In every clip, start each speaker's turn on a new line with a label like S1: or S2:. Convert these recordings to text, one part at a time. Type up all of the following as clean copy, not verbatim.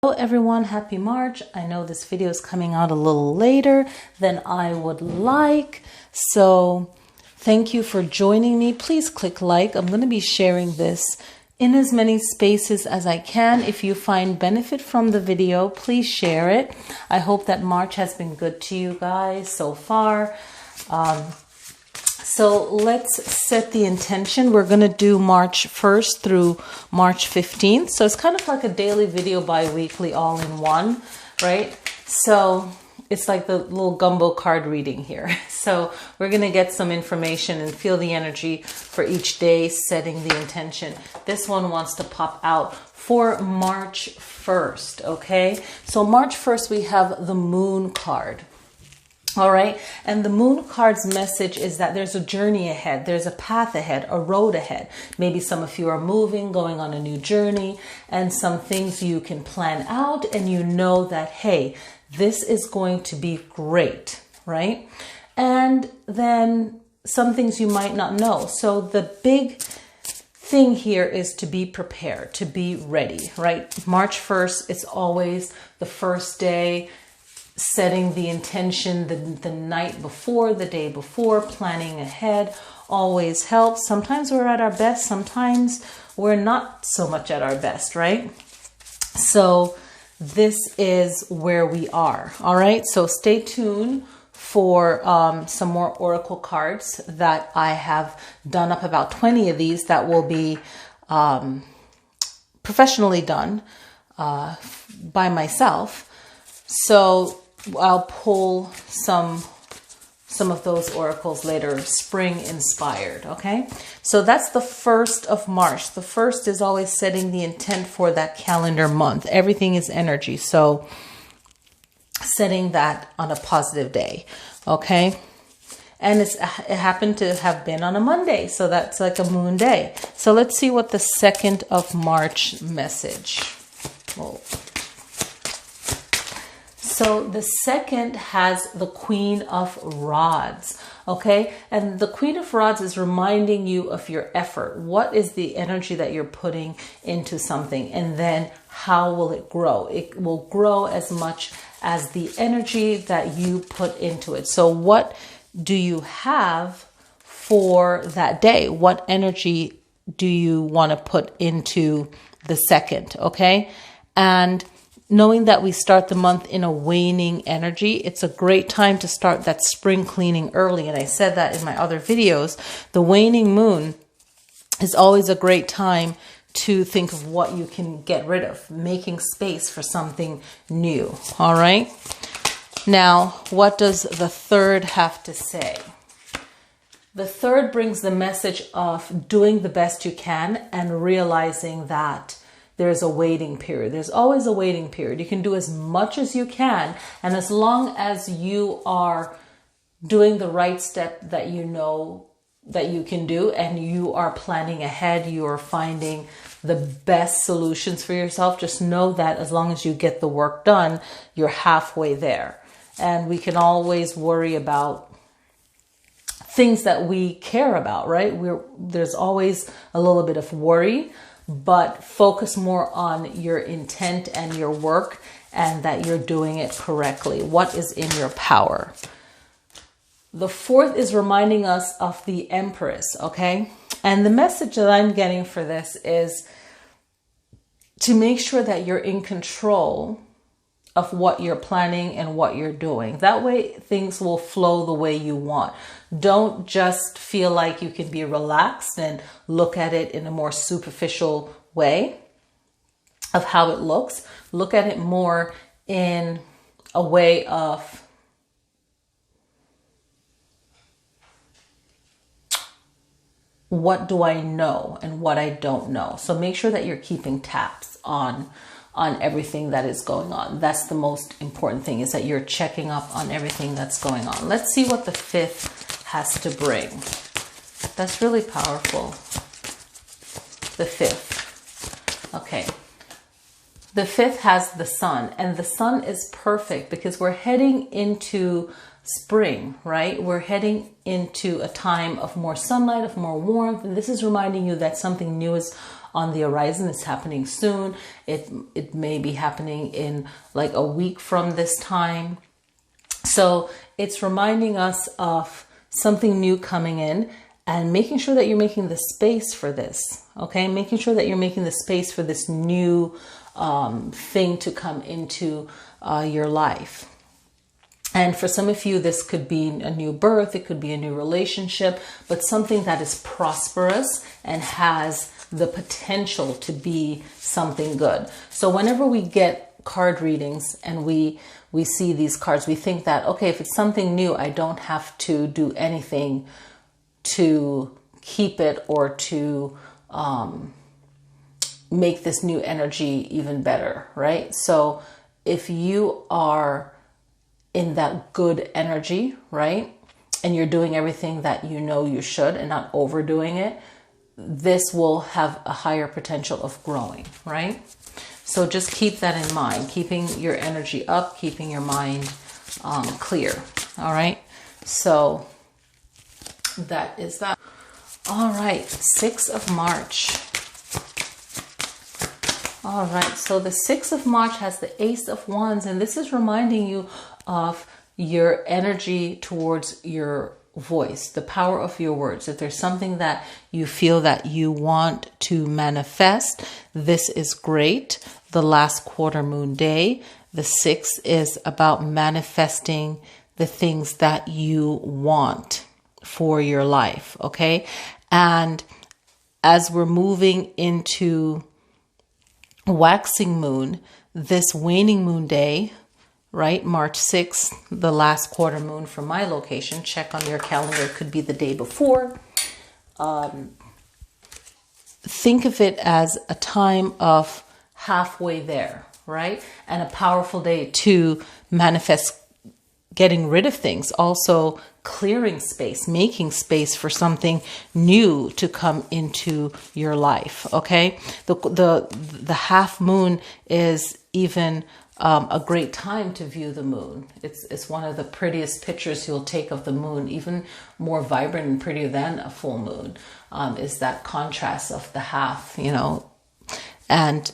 S1: Hello everyone, happy March. I know this video is coming out a little later than I would like, so thank you for joining me. Please click like. I'm going to be sharing this in as many spaces as I can. If you find benefit from the video, please share it. I hope that March has been good to you guys so far. So let's set the intention. We're going to do March 1st through March 15th. So it's kind of like a daily video bi-weekly all in one, right? So it's like the little gumbo card reading here. So we're going to get some information and feel the energy for each day, setting the intention. This one wants to pop out for March 1st, okay? So March 1st, we have the Moon card. All right. And the Moon card's message is that there's a journey ahead. There's a path ahead, a road ahead. Maybe some of you are moving, going on a new journey, and some things you can plan out and you know that, hey, this is going to be great, right? And then some things you might not know. So the big thing here is to be prepared, to be ready, right? March 1st, it's always the first day. Setting the intention the night before, the day before, planning ahead always helps. Sometimes we're at our best, sometimes we're not so much at our best, right? So this is where we are, all right? So stay tuned for some more oracle cards that I have done up about 20 of these that will be professionally done by myself. So I'll pull some of those oracles later, spring inspired, okay? So that's the 1st of March. The 1st is always setting the intent for that calendar month. Everything is energy, so setting that on a positive day, okay? And it happened to have been on a Monday, so that's like a moon day. So let's see what the 2nd of March message. Whoa. So the 2nd has the Queen of Rods, okay? And the Queen of Rods is reminding you of your effort. What is the energy that you're putting into something? And then how will it grow? It will grow as much as the energy that you put into it. So what do you have for that day? What energy do you want to put into the 2nd, okay? And knowing that we start the month in a waning energy, it's a great time to start that spring cleaning early. And I said that in my other videos. The waning moon is always a great time to think of what you can get rid of, making space for something new. All right. Now, what does the 3rd have to say? The 3rd brings the message of doing the best you can and realizing that there's a waiting period. There's always a waiting period. You can do as much as you can. And as long as you are doing the right step that you know that you can do and you are planning ahead, you are finding the best solutions for yourself, just know that as long as you get the work done, you're halfway there. And we can always worry about things that we care about, right? There's always a little bit of worry, but focus more on your intent and your work and that you're doing it correctly. What is in your power? The 4th is reminding us of the Empress, okay? And the message that I'm getting for this is to make sure that you're in control of what you're planning and what you're doing. That way things will flow the way you want. Don't just feel like you can be relaxed and look at it in a more superficial way of how it looks. Look at it more in a way of what do I know and what I don't know. So make sure that you're keeping tabs on everything that is going on. That's the most important thing, is that you're checking up on everything that's going on. Let's see what the 5th has to bring. That's really powerful. The 5th. Okay. The 5th has the Sun, and the Sun is perfect because we're heading into spring, right? We're heading into a time of more sunlight, of more warmth. And this is reminding you that something new is on the horizon. It's happening soon. It may be happening in like a week from this time. So it's reminding us of something new coming in, and making sure that you're making the space for this. Okay, making sure that you're making the space for this new thing to come into your life. And for some of you, this could be a new birth, it could be a new relationship, but something that is prosperous and has the potential to be something good. So whenever we get card readings and we see these cards, we think that, okay, if it's something new, I don't have to do anything to keep it or to make this new energy even better, right? So if you are in that good energy, right, and you're doing everything that you know you should and not overdoing it, this will have a higher potential of growing, right? So just keep that in mind, keeping your energy up, keeping your mind clear, all right? So that is that. All right, 6th of March. All right, so the 6th of March has the Ace of Wands, and this is reminding you of your energy towards your voice, the power of your words. If there's something that you feel that you want to manifest, this is great. The last quarter moon day, the 6th, is about manifesting the things that you want for your life, okay? And as we're moving into waxing moon, this waning moon day, right, March 6th, the last quarter moon from my location, check on your calendar, it could be the day before. Think of it as a time of halfway there, right? And a powerful day to manifest getting rid of things, also clearing space, making space for something new to come into your life, okay? The half moon is even a great time to view the moon. It's one of the prettiest pictures you'll take of the moon, even more vibrant and prettier than a full moon, is that contrast of the half, you know. And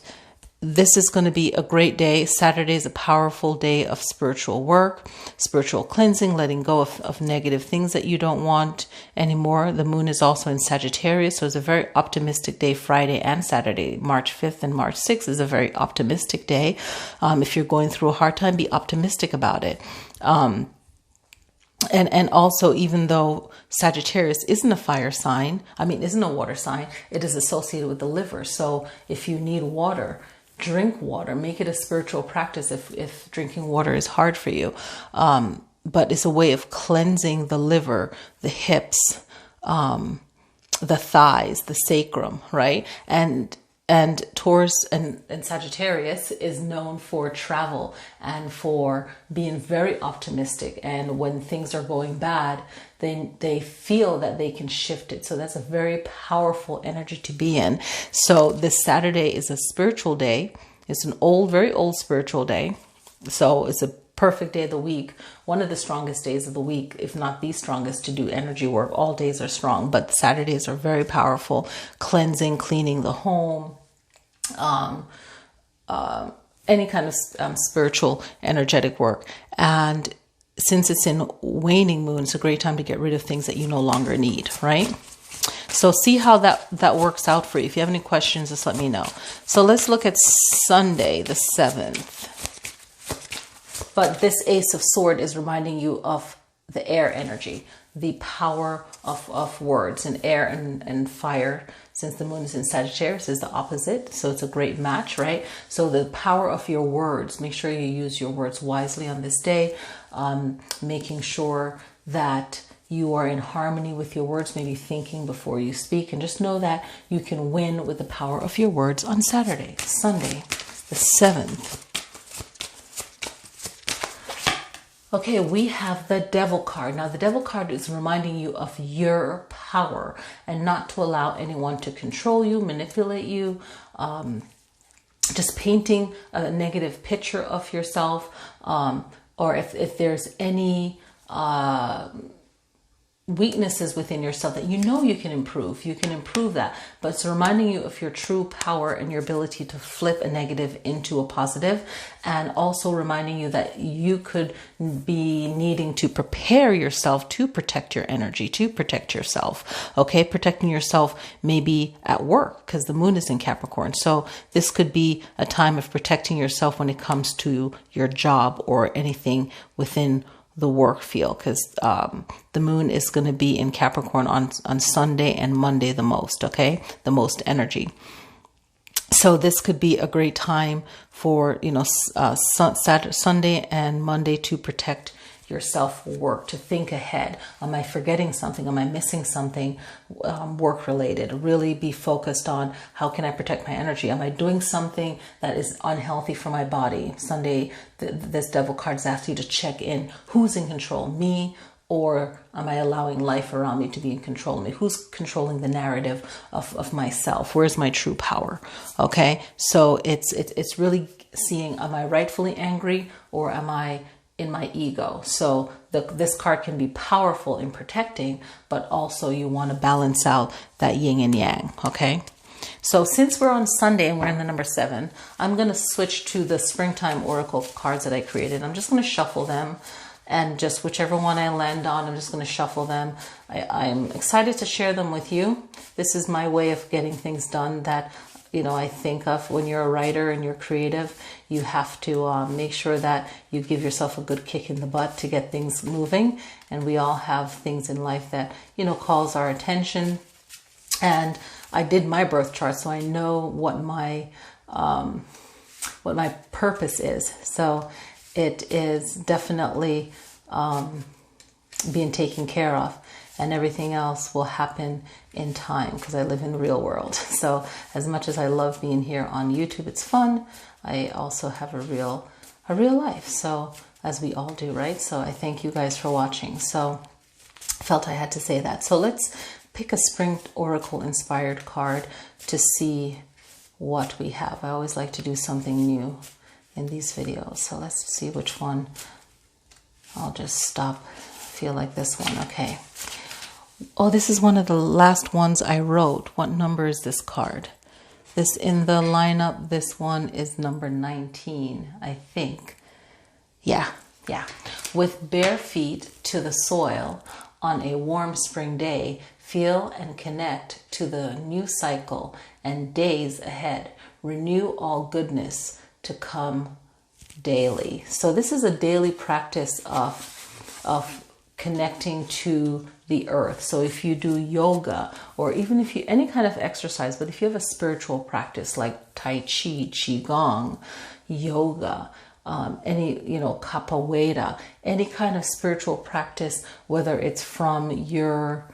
S1: this is going to be a great day. Saturday is a powerful day of spiritual work, spiritual cleansing, letting go of negative things that you don't want anymore. The moon is also in Sagittarius, so it's a very optimistic day. Friday and Saturday, March 5th and March 6th, is a very optimistic day. If you're going through a hard time, be optimistic about it. And also, even though Sagittarius isn't a fire sign, isn't a water sign, it is associated with the liver. So if you need water, drink water, make it a spiritual practice if drinking water is hard for you. But it's a way of cleansing the liver, the hips, the thighs, the sacrum, right? And Taurus and Sagittarius is known for travel and for being very optimistic. And when things are going bad, they feel that they can shift it. So that's a very powerful energy to be in. So this Saturday is a spiritual day. It's an very old spiritual day. So it's a perfect day of the week. One of the strongest days of the week, if not the strongest, to do energy work. All days are strong, but Saturdays are very powerful. Cleansing, cleaning the home, any kind of spiritual, energetic work. And since it's in waning moon, it's a great time to get rid of things that you no longer need, right? So see how that works out for you. If you have any questions, just let me know. So let's look at Sunday, the 7th. But this Ace of Swords is reminding you of the air energy, the power of words, and air and fire. Since the moon is in Sagittarius, is the opposite. So it's a great match, right? So the power of your words, make sure you use your words wisely on this day, making sure that you are in harmony with your words, maybe thinking before you speak, and just know that you can win with the power of your words on Saturday, Sunday, the 7th. Okay, we have the Devil card. Now, the Devil card is reminding you of your power and not to allow anyone to control you, manipulate you, just painting a negative picture of yourself, or if there's any weaknesses within yourself that you know you can improve. You can improve that, but it's reminding you of your true power and your ability to flip a negative into a positive, and also reminding you that you could be needing to prepare yourself to protect your energy, to protect yourself. Okay, protecting yourself maybe at work because the moon is in Capricorn. So this could be a time of protecting yourself when it comes to your job or anything within the work field, because the moon is going to be in Capricorn on Sunday and Monday the most, okay? The most energy. So this could be a great time for, Sunday and Monday to protect yourself for work, to think ahead. Am I forgetting something? Am I missing something work related? Really be focused on how can I protect my energy? Am I doing something that is unhealthy for my body? Sunday, this devil card's asks you to check in. Who's in control? Me? Or am I allowing life around me to be in control of me? Who's controlling the narrative of myself? Where's my true power? Okay, so it's really seeing, am I rightfully angry or am I in my ego? So this card can be powerful in protecting, but also you want to balance out that yin and yang, okay? So since we're on Sunday and we're in the number 7, I'm going to switch to the springtime oracle cards that I created. I'm just going to shuffle them, and just whichever one I land on, I'm just going to shuffle them. I'm excited to share them with you. This is my way of getting things done that I think of when you're a writer and you're creative. You have to make sure that you give yourself a good kick in the butt to get things moving. And we all have things in life that, calls our attention. And I did my birth chart, so I know what my purpose is. So it is definitely being taken care of. And everything else will happen in time because I live in the real world. So as much as I love being here on YouTube, it's fun, I also have a real life. So as we all do, right? So I thank you guys for watching. So I felt I had to say that. So let's pick a spring oracle inspired card to see what we have. I always like to do something new in these videos. So let's see which one. I'll just stop. Feel like this one. Okay. Oh, this is one of the last ones I wrote. What number is this card? This in the lineup, this one is number 19, I think. Yeah. With bare feet to the soil on a warm spring day, feel and connect to the new cycle and days ahead. Renew all goodness to come daily. So this is a daily practice of connecting to the earth. So if you do yoga, or even if you any kind of exercise, but if you have a spiritual practice like Tai Chi, Qigong, yoga, any capoeira, any kind of spiritual practice, whether it's from your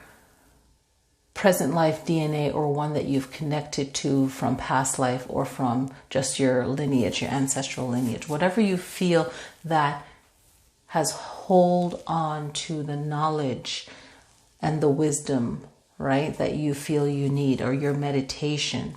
S1: present life DNA or one that you've connected to from past life or from just your lineage, your ancestral lineage, whatever you feel that has hold on to the knowledge and the wisdom, right, that you feel you need, or your meditation,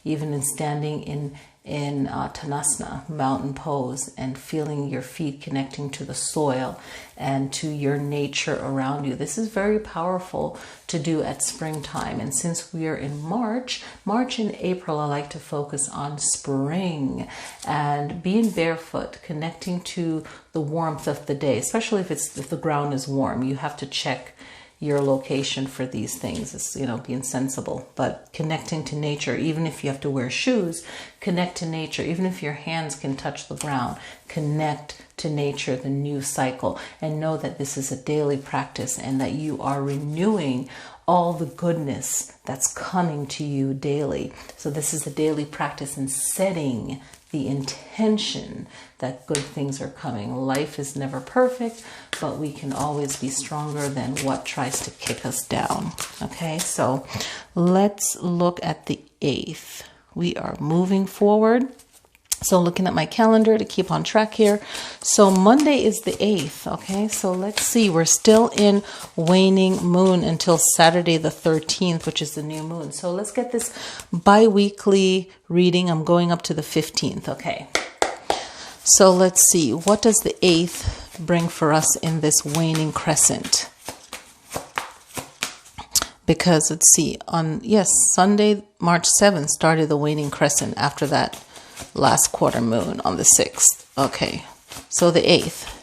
S1: even in standing in Tanasana, mountain pose, and feeling your feet connecting to the soil and to your nature around you. This is very powerful to do at springtime. And since we are in March and April, I like to focus on spring and being barefoot, connecting to the warmth of the day, especially if the ground is warm. You have to check your location for these things. It's, being sensible, but connecting to nature, even if you have to wear shoes, connect to nature. Even if your hands can touch the ground, connect to nature, the new cycle, and know that this is a daily practice and that you are renewing all the goodness that's coming to you daily. So this is a daily practice in setting the intention that good things are coming. Life is never perfect, but we can always be stronger than what tries to kick us down. Okay, so let's look at the 8th. We are moving forward. So looking at my calendar to keep on track here. So Monday is the 8th. Okay, so let's see. We're still in waning moon until Saturday the 13th, which is the new moon. So let's get this bi-weekly reading. I'm going up to the 15th. Okay. So let's see. What does the 8th bring for us in this waning crescent? because let's see, Sunday, March 7th started the waning crescent after that last quarter moon on the 6th. Okay, so the 8th.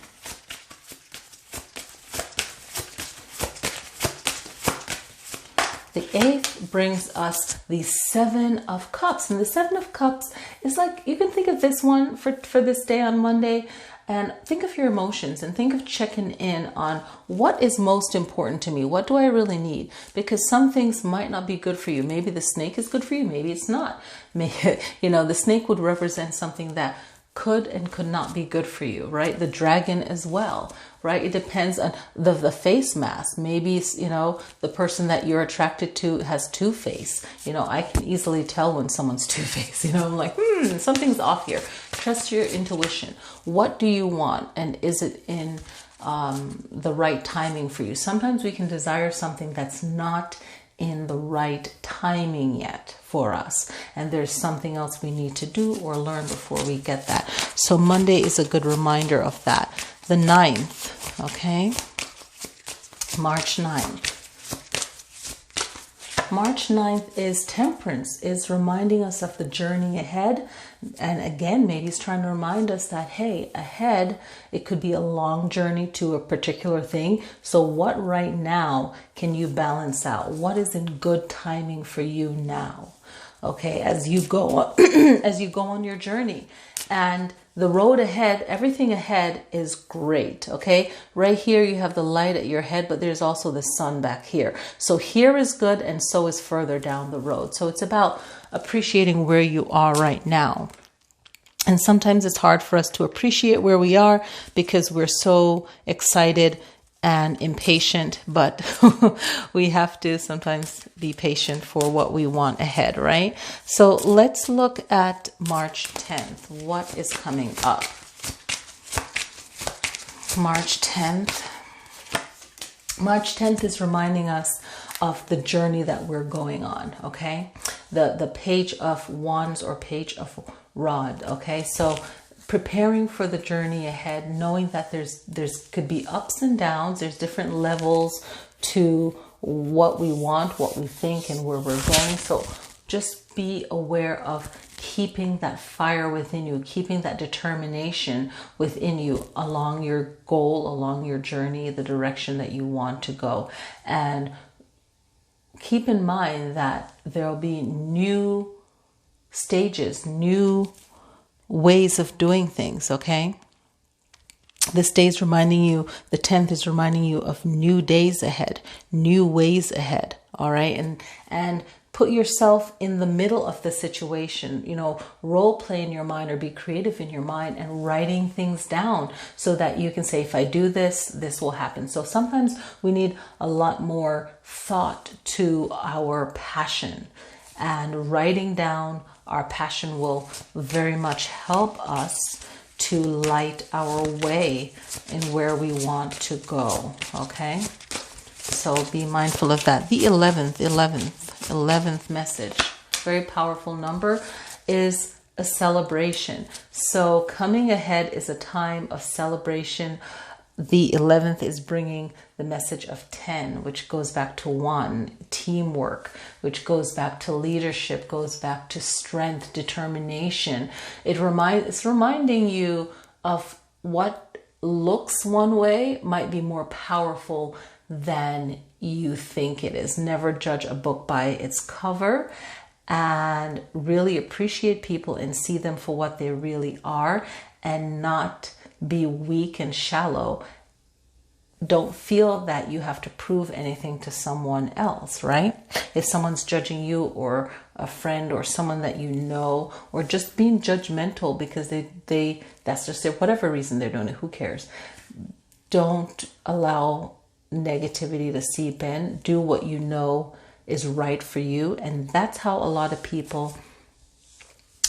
S1: The 8th brings us the 7 of Cups. And the 7 of Cups is like, you can think of this one for this day on Monday, and think of your emotions and think of checking in on what is most important to me. What do I really need? Because some things might not be good for you. Maybe the snake is good for you. Maybe it's not. Maybe, the snake would represent something that could and could not be good for you, right? The dragon as well, right? It depends on the face mask. Maybe, the person that you're attracted to has two-face. I can easily tell when someone's two-faced. I'm like, something's off here. Trust your intuition. What do you want? And is it in the right timing for you? Sometimes we can desire something that's not in the right timing yet for us, and there's something else we need to do or learn before we get that. So Monday is a good reminder of that. The 9th, okay, March 9th. March 9th is Temperance, is reminding us of the journey ahead. And again, maybe it's trying to remind us that, hey, ahead, it could be a long journey to a particular thing. So what right now can you balance out? What is in good timing for you now? Okay, as you go as you go on your journey. And the road ahead, everything ahead is great, okay? Right here, you have the light at your head, but there's also the sun back here. So here is good, and so is further down the road. So it's about appreciating where you are right now. And sometimes it's hard for us to appreciate where we are because we're so excited and impatient, but we have to sometimes be patient for what we want ahead, right? So let's look at March 10th. What is coming up? March 10th. March 10th is reminding us of the journey that we're going on, okay? The Page of Wands or Page of Rod, okay? So preparing for the journey ahead, knowing that there's could be ups and downs, there's different levels to what we want, what we think, and where we're going. So just be aware of keeping that fire within you, keeping that determination within you along your goal, along your journey, the direction that you want to go. And keep in mind that there'll be new stages, new ways of doing things, okay? This day is reminding you, the 10th is reminding you of new days ahead, new ways ahead, all right? And put yourself in the middle of the situation, role play in your mind or be creative in your mind and writing things down so that you can say, if I do this, this will happen. So sometimes we need a lot more thought to our passion, and writing down our passion will very much help us to light our way in where we want to go, okay? So be mindful of that. The 11th message, very powerful number, is a celebration. So coming ahead is a time of celebration. The 11th is bringing the message of 10, which goes back to 1, teamwork, which goes back to leadership, goes back to strength, determination. It's reminding you of what looks one way might be more powerful than you think it is. Never judge a book by its cover, and really appreciate people and see them for what they really are, and not be weak and shallow. Don't feel that you have to prove anything to someone else, right? If someone's judging you, or a friend, or someone that you know, or just being judgmental because they that's just their, whatever reason they're doing it, who cares? Don't allow negativity to seep in. Do what you know is right for you, and that's how a lot of people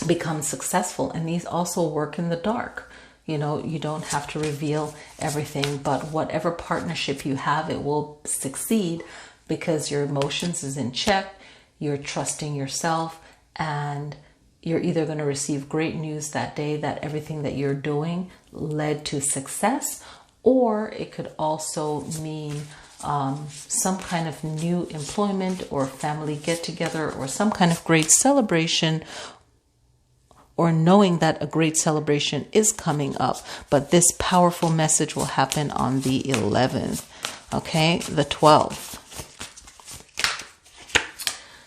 S1: become successful. And these also work in the dark. You don't have to reveal everything, but whatever partnership you have, it will succeed because your emotions is in check, you're trusting yourself, and you're either going to receive great news that day that everything that you're doing led to success, or it could also mean some kind of new employment or family get-together or some kind of great celebration, or knowing that a great celebration is coming up. But this powerful message will happen on the 11th, okay, the 12th.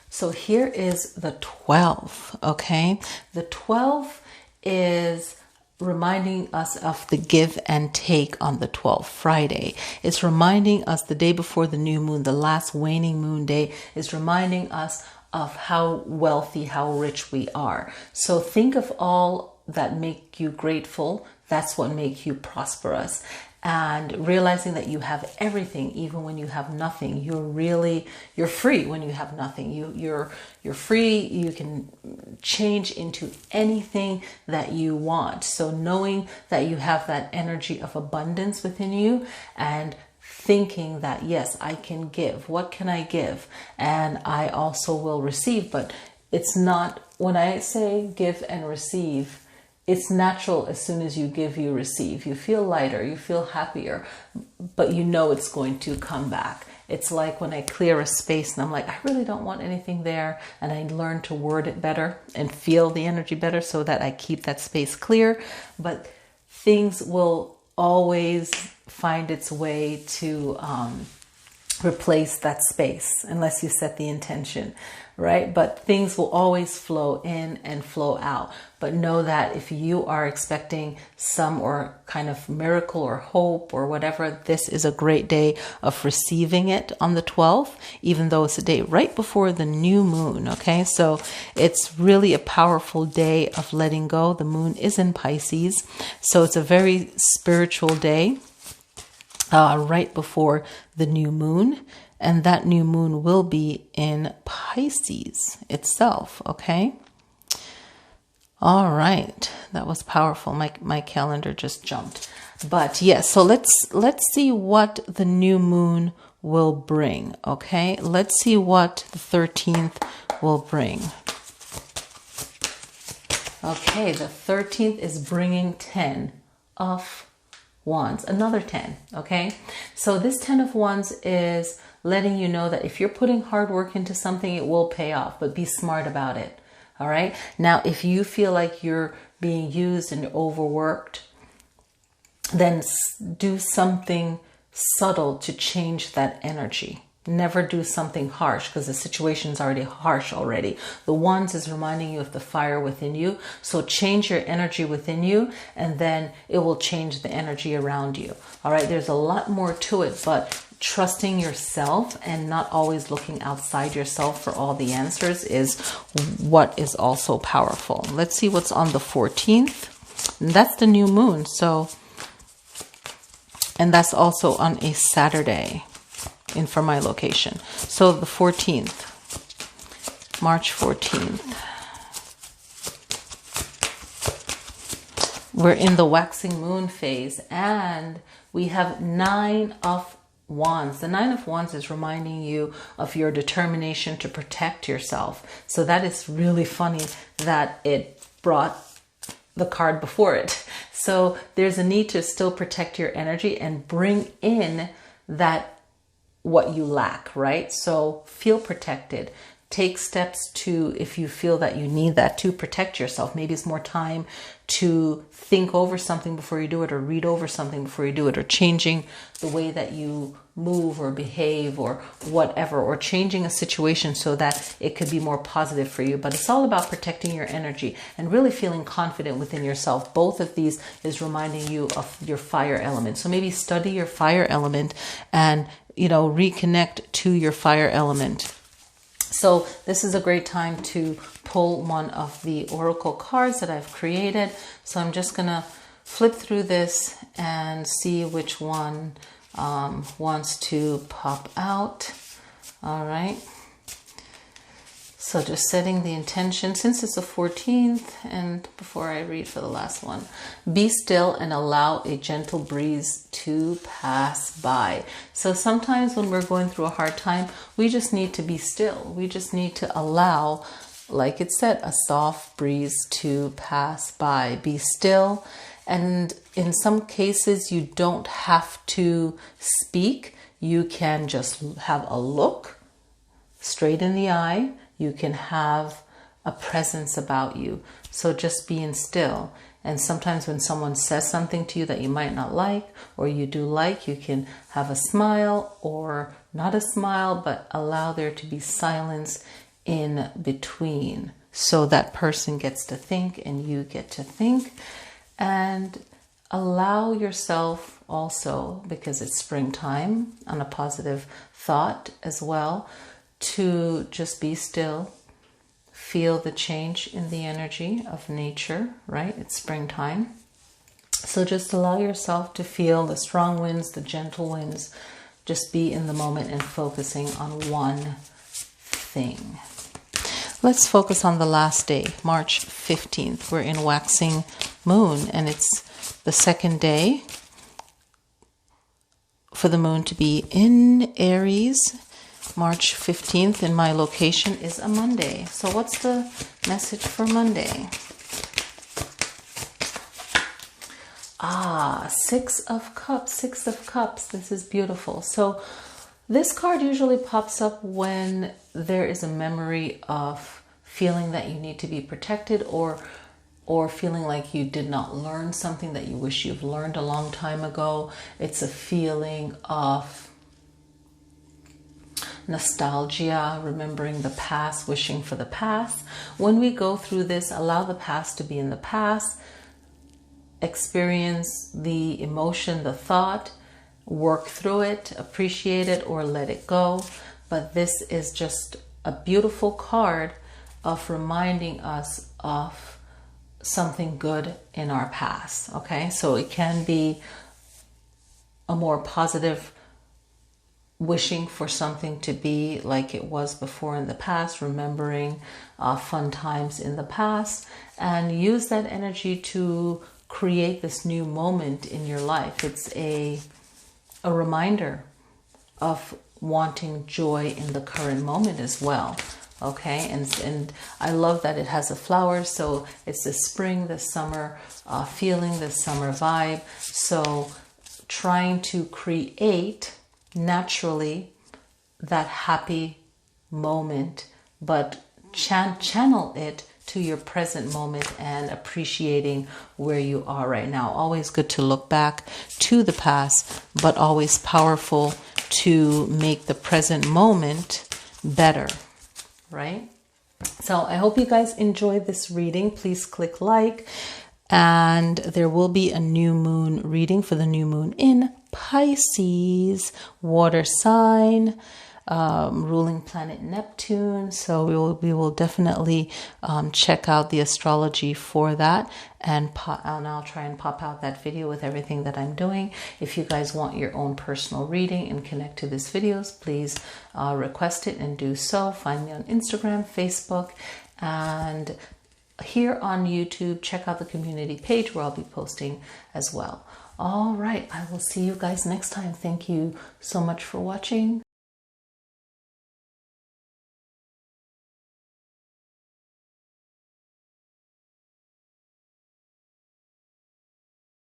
S1: So here is the 12th, okay? The 12th is reminding us of the give and take on the 12th, Friday. It's reminding us the day before the new moon, the last waning moon day, is reminding us of how wealthy, how rich we are. So think of all that make you grateful. That's what makes you prosperous. And realizing that you have everything, even when you have nothing. You're free when you have nothing. You're free. You can change into anything that you want. So knowing that you have that energy of abundance within you, and thinking that, yes, I can give. What can I give? And I also will receive. But it's not, when I say give and receive, it's natural. As soon as you give, you receive. You feel lighter, you feel happier, but you know it's going to come back. It's like when I clear a space and I'm like, I really don't want anything there. And I learn to word it better and feel the energy better so that I keep that space clear. But things will always find its way to replace that space unless you set the intention, right? But things will always flow in and flow out. But know that if you are expecting some or kind of miracle or hope or whatever, this is a great day of receiving it on the 12th, even though it's a day right before the new moon, okay? So it's really a powerful day of letting go. The moon is in Pisces, so it's a very spiritual day. Right before the new moon, and that new moon will be in Pisces itself, okay? All right, that was powerful. My calendar just jumped. But yes, so let's see what the new moon will bring, okay? Let's see what the 13th will bring. Okay, the 13th is bringing 10 of Wands, another 10, okay? So this 10 of Wands is letting you know that if you're putting hard work into something, it will pay off, but be smart about it, all right? Now, if you feel like you're being used and overworked, then do something subtle to change that energy. Never do something harsh, because the situation is already harsh already. The Wands is reminding you of the fire within you. So change your energy within you, and then it will change the energy around you. All right, there's a lot more to it, but trusting yourself and not always looking outside yourself for all the answers is what is also powerful. Let's see what's on the 14th. And that's the new moon. So, and that's also on a Saturday for my location. So the 14th, March 14th. We're in the waxing moon phase, and we have 9 of Wands. The 9 of Wands is reminding you of your determination to protect yourself. So that is really funny that it brought the card before it. So there's a need to still protect your energy and bring in that what you lack, right? So feel protected. Take steps to, if you feel that you need that, to protect yourself. Maybe it's more time to think over something before you do it, or read over something before you do it, or changing the way that you move or behave or whatever, or changing a situation so that it could be more positive for you. But it's all about protecting your energy and really feeling confident within yourself. Both of these is reminding you of your fire element. So maybe study your fire element and, reconnect to your fire element. So this is a great time to pull one of the oracle cards that I've created. So I'm just going to flip through this and see which one wants to pop out. All right. So just setting the intention, since it's the 14th, and before I read for the last one, be still and allow a gentle breeze to pass by. So sometimes when we're going through a hard time, we just need to be still. We just need to allow, like it said, a soft breeze to pass by. Be still. And in some cases, you don't have to speak. You can just have a look straight in the eye. You can have a presence about you. So just being still. And sometimes when someone says something to you that you might not like, or you do like, you can have a smile or not a smile, but allow there to be silence in between. So that person gets to think and you get to think. And allow yourself also, because it's springtime, on a positive thought as well, to just be still. Feel the change in the energy of nature, right? It's springtime. So just allow yourself to feel the strong winds, the gentle winds. Just be in the moment and focusing on one thing. Let's focus on the last day, March 15th. We're in waxing moon, and it's the second day for the moon to be in Aries. March 15th, and my location is a Monday. So what's the message for Monday? Six of Cups, Six of Cups. This is beautiful. So this card usually pops up when there is a memory of feeling that you need to be protected, or feeling like you did not learn something that you wish you've learned a long time ago. It's a feeling of nostalgia, remembering the past, wishing for the past. When we go through this, allow the past to be in the past. Experience the emotion, the thought, work through it, appreciate it, or let it go. But this is just a beautiful card of reminding us of something good in our past. Okay, so it can be a more positive wishing for something to be like it was before in the past, remembering fun times in the past, and use that energy to create this new moment in your life. It's a reminder of wanting joy in the current moment as well. Okay, and I love that it has a flower, so it's the spring, the summer feeling, the summer vibe. So trying to create naturally that happy moment, but channel it to your present moment and appreciating where you are right now. Always good to look back to the past, but always powerful to make the present moment better, right? So I hope you guys enjoyed this reading. Please click like, and there will be a new moon reading for the new moon in Pisces, water sign, ruling planet Neptune. So we will definitely check out the astrology for that, and I'll try and pop out that video with everything that I'm doing. If you guys want your own personal reading and connect to these videos, please request it and do so. Find me on Instagram, Facebook, and here on YouTube. Check out the community page where I'll be posting as well. All right, I will see you guys next time. Thank you so much for watching.